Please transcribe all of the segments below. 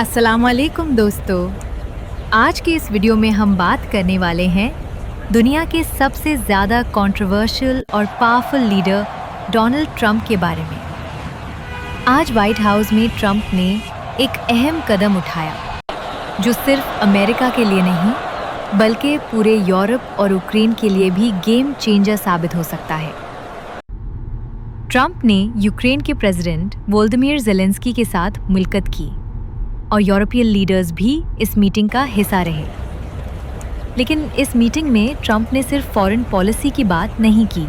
अस्सलाम वालेकुम दोस्तों। आज के इस वीडियो में हम बात करने वाले हैं दुनिया के सबसे ज़्यादा कंट्रोवर्शियल और पावरफुल लीडर डोनाल्ड ट्रंप के बारे में। आज वाइट हाउस में ट्रंप ने एक अहम कदम उठाया जो सिर्फ अमेरिका के लिए नहीं बल्कि पूरे यूरोप और यूक्रेन के लिए भी गेम चेंजर साबित हो सकता है। ट्रंप ने यूक्रेन के प्रेसिडेंट वोलोदिमीर ज़ेलेंस्की के साथ मुलाकात की और यूरोपियन लीडर्स भी इस मीटिंग का हिस्सा रहे। लेकिन इस मीटिंग में ट्रंप ने सिर्फ फॉरेन पॉलिसी की बात नहीं की,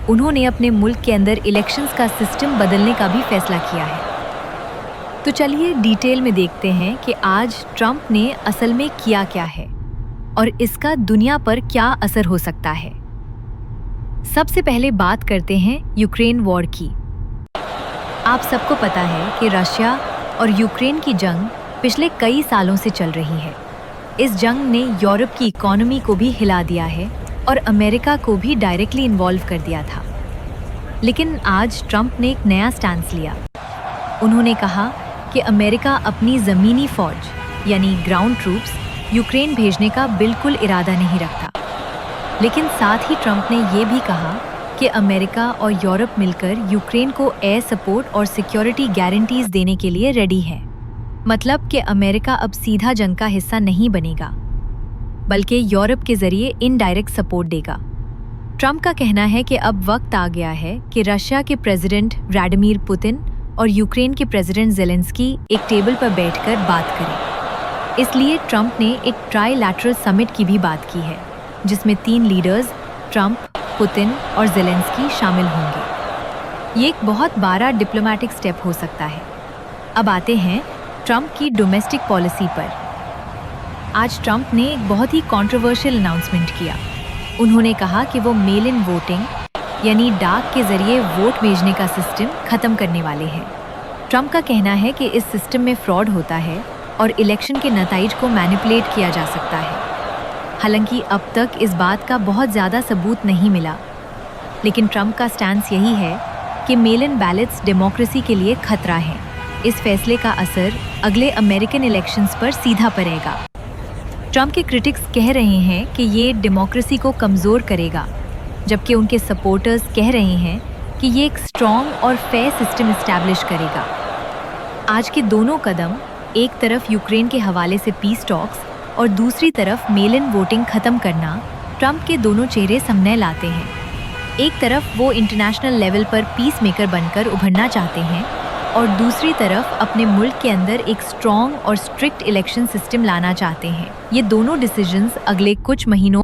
उन्होंने अपने मुल्क के अंदर इलेक्शंस का सिस्टम बदलने का भी फैसला किया है। तो चलिए डिटेल में देखते हैं कि आज ट्रंप ने असल में किया क्या है और इसका दुनिया पर क्या असर हो सकता है। सबसे पहले बात करते हैं यूक्रेन वॉर की। आप सबको पता है कि रशिया और यूक्रेन की जंग पिछले कई सालों से चल रही है। इस जंग ने यूरोप की इकोनॉमी को भी हिला दिया है और अमेरिका को भी डायरेक्टली इन्वॉल्व कर दिया था। लेकिन आज ट्रंप ने एक नया स्टैंस लिया। उन्होंने कहा कि अमेरिका अपनी ज़मीनी फौज यानी ग्राउंड ट्रूप्स यूक्रेन भेजने का बिल्कुल इरादा नहीं रखता। लेकिन साथ ही ट्रंप ने ये भी कहा कि अमेरिका और यूरोप मिलकर यूक्रेन को एयर सपोर्ट और सिक्योरिटी गारंटीज देने के लिए रेडी है। मतलब कि अमेरिका अब सीधा जंग का हिस्सा नहीं बनेगा बल्कि यूरोप के जरिए इनडायरेक्ट सपोर्ट देगा। ट्रंप का कहना है कि अब वक्त आ गया है कि रशिया के प्रेसिडेंट व्लादिमीर पुतिन और यूक्रेन के प्रेसिडेंट ज़ेलेंस्की एक टेबल पर बैठकर बात करें। इसलिए ट्रंप ने एक ट्राईलैटरल समिट की भी बात की है जिसमें 3 लीडर्स ट्रंप, पुतिन और ज़ेलेंस्की शामिल होंगे। ये एक बहुत बड़ा डिप्लोमेटिक स्टेप हो सकता है। अब आते हैं ट्रंप की डोमेस्टिक पॉलिसी पर। आज ट्रंप ने एक बहुत ही कंट्रोवर्शियल अनाउंसमेंट किया। उन्होंने कहा कि वो मेल इन वोटिंग यानी डाक के जरिए वोट भेजने का सिस्टम खत्म करने वाले हैं। ट्रंप का कहना है कि इस सिस्टम में फ्रॉड होता है और इलेक्शन के नतीजे को मैनिपुलेट किया जा सकता है। हालांकि अब तक इस बात का बहुत ज़्यादा सबूत नहीं मिला, लेकिन ट्रंप का स्टैंस यही है कि मेल इन बैलेट्स डेमोक्रेसी के लिए खतरा है। इस फैसले का असर अगले अमेरिकन इलेक्शंस पर सीधा पड़ेगा। ट्रंप के क्रिटिक्स कह रहे हैं कि ये डेमोक्रेसी को कमज़ोर करेगा, जबकि उनके सपोर्टर्स कह रहे हैं कि ये एक स्ट्रॉन्ग और फेयर सिस्टम इस्टेब्लिश करेगा। आज के दोनों कदम, एक तरफ यूक्रेन के हवाले से पीस टॉक्स और दूसरी तरफ मेल इन वोटिंग खत्म करना, ट्रंप के दोनों चेहरे सामने लाते हैं। एक तरफ वो इंटरनेशनल लेवल पर पीस मेकर बनकर उभरना चाहते हैं और दूसरी तरफ अपने मुल्क के अंदर एक स्ट्रॉन्ग और स्ट्रिक्ट इलेक्शन सिस्टम लाना चाहते हैं। ये दोनों डिसीजंस अगले कुछ महीनों